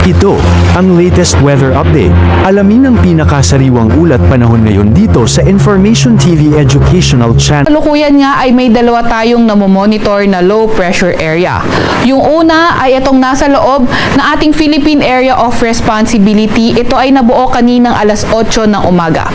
Ito, ang latest weather update. Alamin ang pinakasariwang ulat panahon ngayon dito sa Information TV Educational Channel. Kalukuyan nga ay may dalawa tayong namomonitor na low pressure area. Yung una ay itong nasa loob na ating Philippine Area of Responsibility. Ito ay nabuo kaninang alas 8 ng umaga.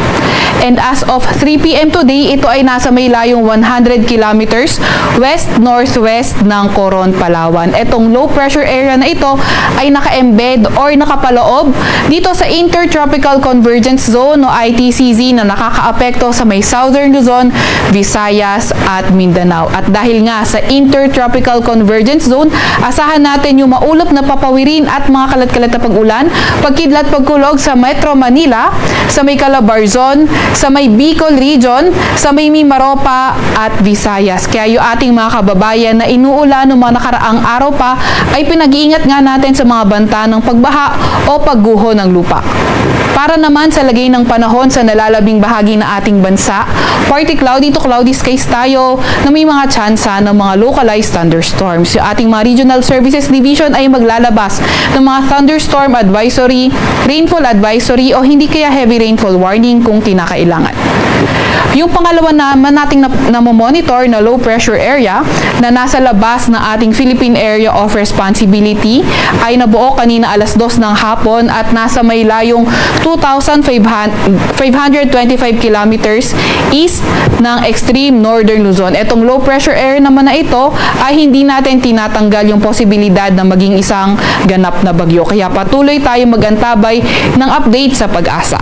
And as of 3 p.m. today, ito ay nasa may layong 100 kilometers west-northwest ng Coron, Palawan. Itong low pressure area na ito ay naka-embed or nakapaloob dito sa Intertropical Convergence Zone o ITCZ na nakakaapekto sa may Southern Luzon, Visayas at Mindanao. At dahil nga sa Intertropical Convergence Zone, asahan natin yung maulap na papawirin at mga kalat-kalat na pag-ulan, pagkidlat pagkulog sa Metro Manila, sa may Calabarzon, sa may Bicol Region, sa may Mimaropa at Visayas. Kaya yung ating mga kababayan na inuulan ng mga nakaraang araw pa ay pinag-iingat nga natin sa mga banta ng pagbaha o pagguho ng lupa. Para naman sa lagay ng panahon sa nalalabing bahagi ng ating bansa, partly cloudy to cloudy skies tayo na may mga tsansa ng mga localized thunderstorms. Yung ating mga Regional Services Division ay maglalabas ng mga thunderstorm advisory, rainfall advisory o hindi kaya heavy rainfall warning kung kinakailangan. Yung pangalawa naman nating namomonitor na low pressure area na nasa labas ng ating Philippine Area of Responsibility ay nabuo kanina alas 2 ng hapon at nasa may layong 2,525 kilometers east ng extreme northern Luzon. Etong low pressure area naman na ito ay hindi natin tinatanggal yung posibilidad na maging isang ganap na bagyo. Kaya patuloy tayong mag-antabay ng update sa pag-asa.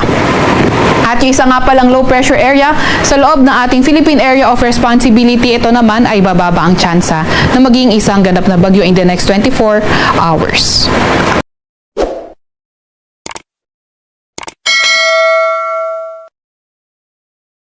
At yung isa nga palang low pressure area sa loob ng ating Philippine Area of Responsibility, ito naman ay bababa ang tsansa na maging isang ganap na bagyo in the next 24 hours.